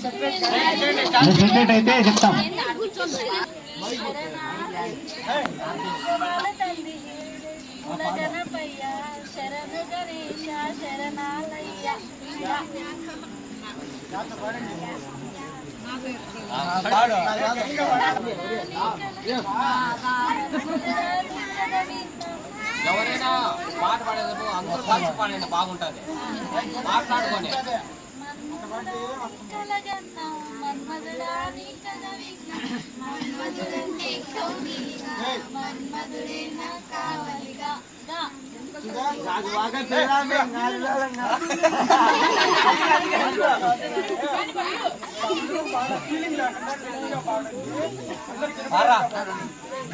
Separate అయితే చెప్తాం. గణపయ్య శరణు గణేశ శరణాలయ్య ఎవరైనా పాట పాడేటప్పుడు అందరూ కలిసి పాడండి, బాగుంటుంది. మాట్లాడుకోండి.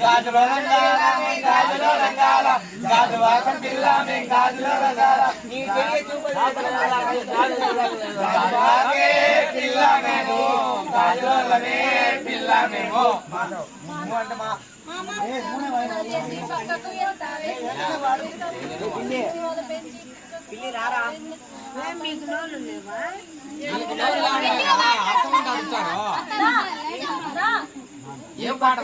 గాజులో రంగాల గాజువాకం పిల్ల మేము గాజులో రంగాల నీ పిల్ల మేము గాజులోనే పిల్ల మేము అంటే మా పిల్లి రారా ఏం పాట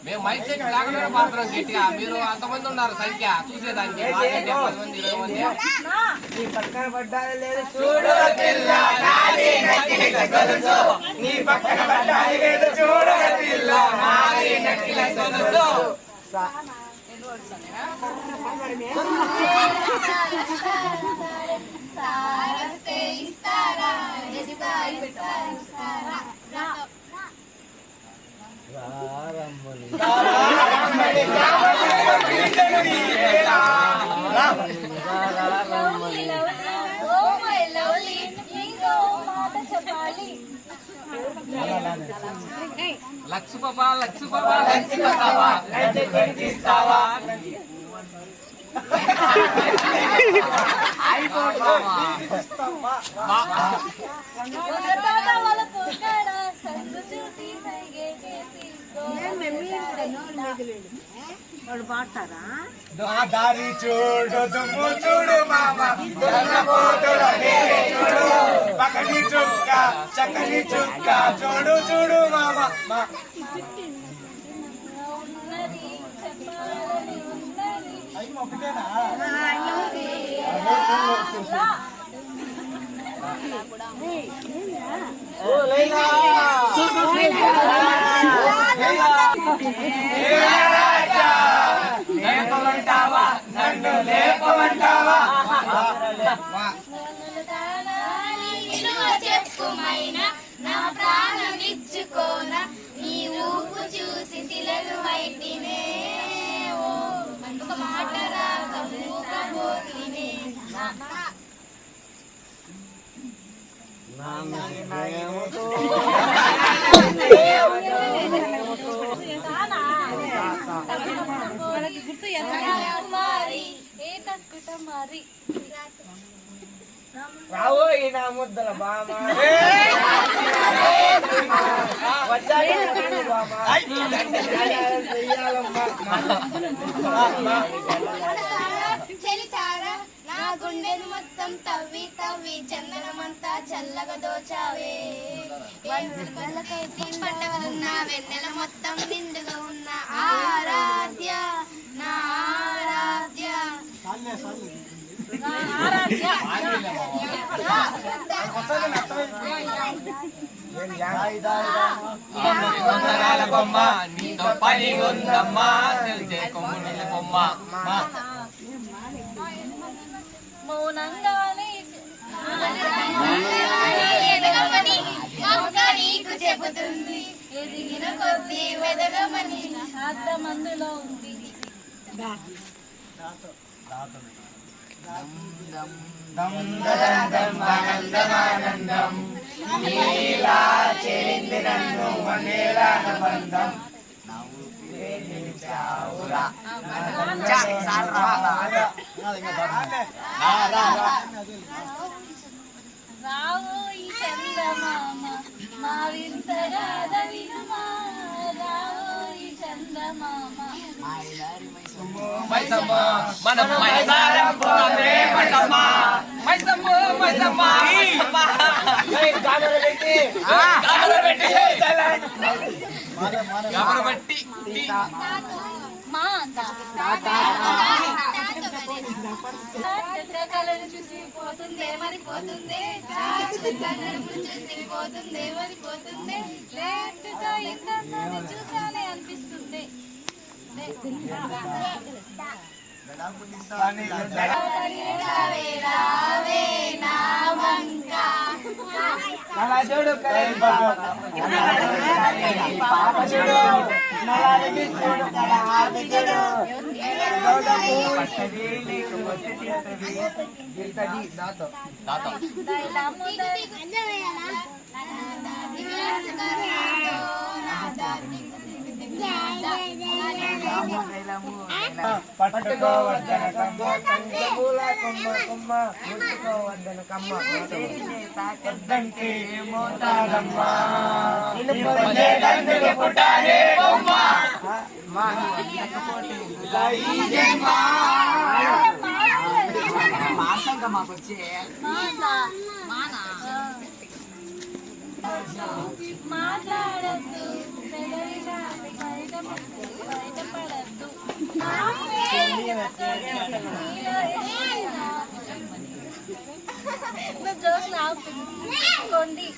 మేము మైక్ సెట్ లేకుండా పాడుతున్నాం గట్టిగా. మీరు అంతమంది ఉన్నారు సంఖ్య చూసేదానికి, 10 మంది 20 మంది. నీ పక్కన పడ్డాలి లేదు చూడు పిల్ల నాది నక్కిల గొలుసు, నీ పక్కన పడ్డాలి లేదు చూడు పిల్ల నాది నక్కిల గొలుసు. లక్ష పాపా లక్ష పాపా లక్షిస్తావా లక్షిస్తావా వాళ్ళు పాడతారా? దారి చూడు దుమ్ము చూడు మామ చూడు పక్కని చుక్క చక్కని చుక్క చూడు చూడు మామ. లేపమంటావా నన్ను లేపమంటావా చెప్పుమైనా నా ప్రాణమిచ్చుకోన నీ ఊపు చూసి తిలను అయితేనే ఒక మాట రాకపోతేనే రావు నా ముద్దల బామ చెలిచారా నా గుండెను మొత్తం తవ్వి తవ్వి చందనమంతా చల్లగా దోచావే. పండగలున్న వెన్నెల మొత్తం నిండుగా ఉన్న ఆరాధ్య నా ఆరాధ్య బొమ్మ నీతో పని ఉందమ్మా తెలిసే కొమ్ముల బొమ్మ. మౌనంగానే ఎదగమని మొక్క నీకు చెబుతుంది, ఎదిగిన కొద్ది వెదగమని అర్థమందులో ఉంది. ఆనందమానందం నీలా చేరింది నన్ను మనేలాన బంధం రావు ఈ చందమామ మా వింతగాథ వినుమా, రావు ఈ చందమామ మైసమ్మ మన మైసారం పోరే మైసమ్మ మైసమ్మ మైసమ్మ మైసమ్మ గాబర పెట్టి గాబర పెట్టి మా అంత చంద్రకళను చూసి పోతుందే మరి పోతుందే చూసి పోతుంది మరి పోతుంది లేటుగా ఇంతని చూసానే అనిపిస్తుంది రావే నా వంక చూడు చూడు పట్టుకోవద్దన కమ్మ కంకమూల కొమ్మ కొమ్మ ముట్టుకోవద్దన కమ్మ వద్దంటే మోతాదమ్మ నిలుపలేదందుకు పుట్టానే బొమ్మ మాట్లాడద్దు బయటపడద్దు జోకులు ఆపుకోండి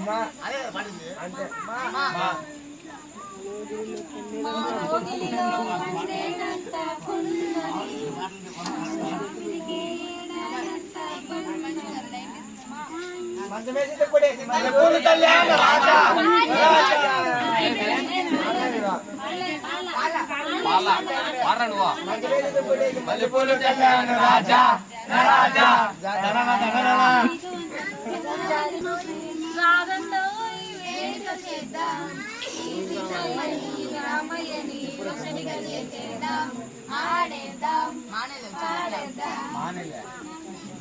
మా రోగిలిలో మండేనంత కొన్నది మల్లెపూలు కళ్యాణ రాజా మల్లెపూలు కళ్యాణ రాజా రాజా రాగంలో వేద చేద్దాం రామయ్యని రసడిగా చేద్దాం ఆడేద్దాం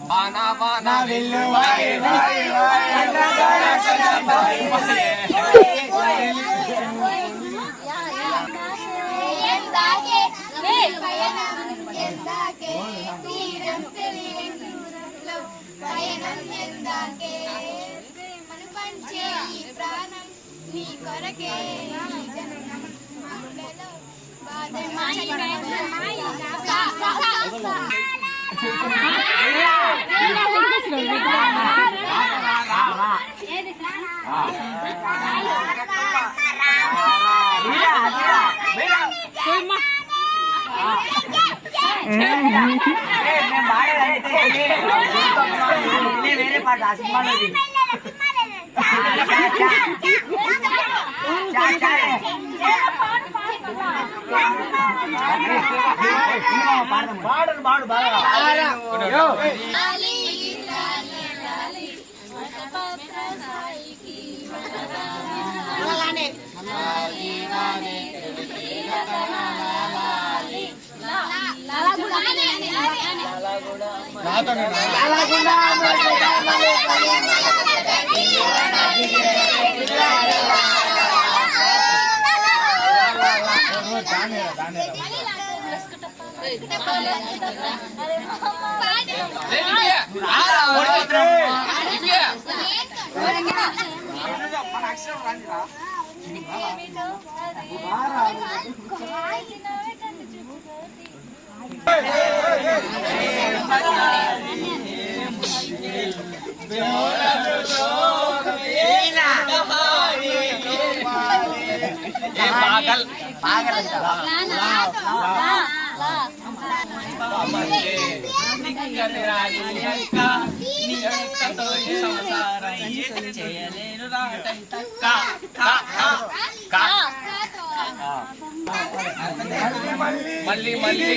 వానా వానా విల్లు వాయి వాయి వాయి ప్రాణం నీ కొరకే వేరే పాట సినిమాలోది పాడను పాడు బాగా पागल पागल మళ్ళీ మళ్ళీ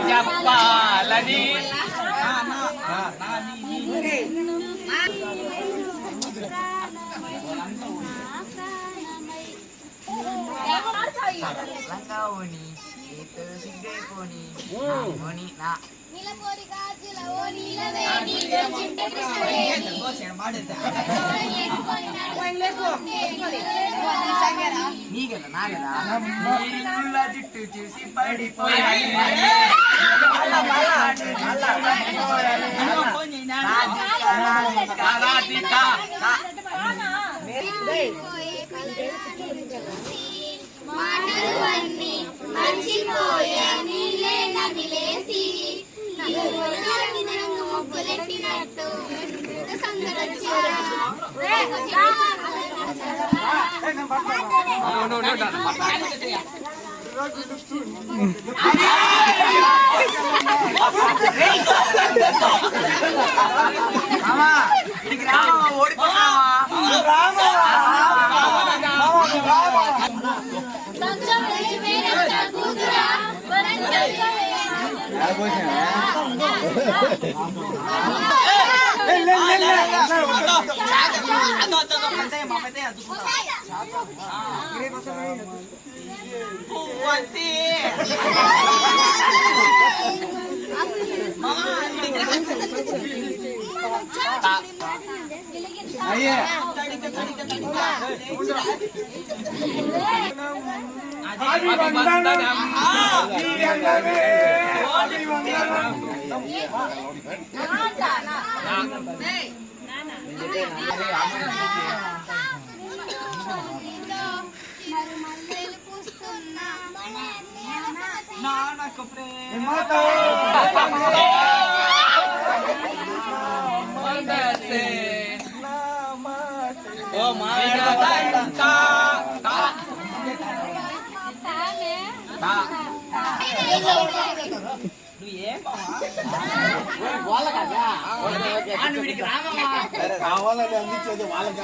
చెప్పాలని లంకావుని నీలపోరి గాజుల ఓ నీలవే నీలో చింత కృష్ణవేణి జుట్టు చూసి పడిపోయి మాటలు అన్ని మర్చిపోయే నీలే నదిలేసి ముగ్గులెట్టినట్టు కావాలని అందించేది వాళ్ళకి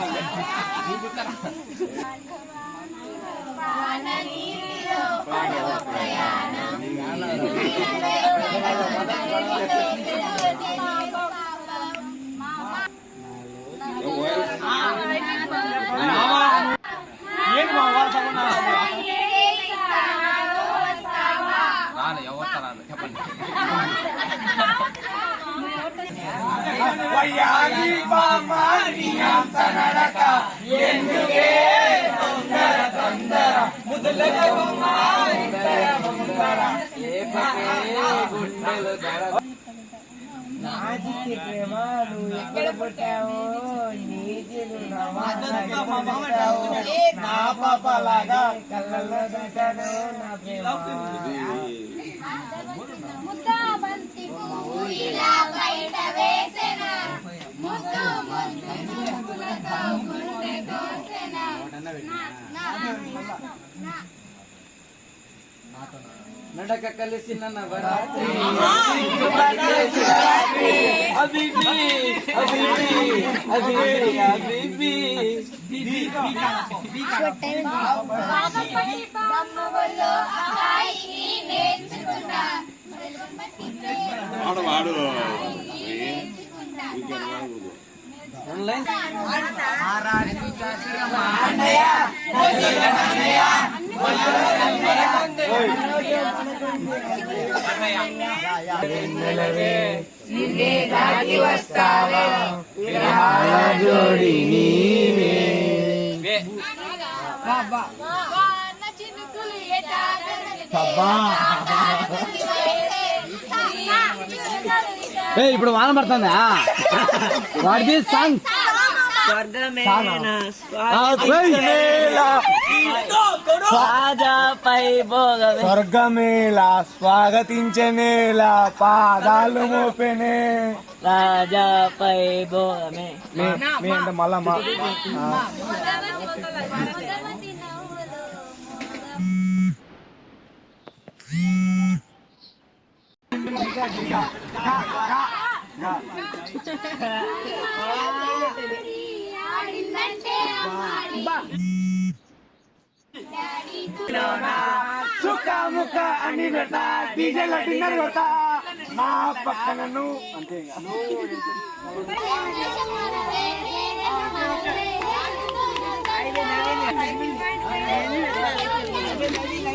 చెప్పండి. ఎక్కడ పుట్టావు నీతిలు నా పాపలాగా కళ్ళలో చూశాను నా ప్రేమ ముద్దాబంతి పువ్వు ఇలా బయట వేసెన ముద్దు ముద్దు చూపులతో గుండె కోసెన నడక కలిసిన నవరాత్రి బామ్మవల్లో అహాయిని నేర్చుకుంటా వాడు దాటి వస్తావా విరహాల జోడి నీవే చినుకులు ఇప్పుడు వాన పడుతుందా వాడిది సాంగ్ స్వర్గమేలా స్వాగతించనేలా పాదాలు మోపెనే రాజాపై భోగమే మీ అంటే మళ్ళా మా చుక్కా ముక్క అన్ని పెడతా డీజేలో డిన్నర్ కొడతా నా పక్కన నువ్వు అంతే ఇంకా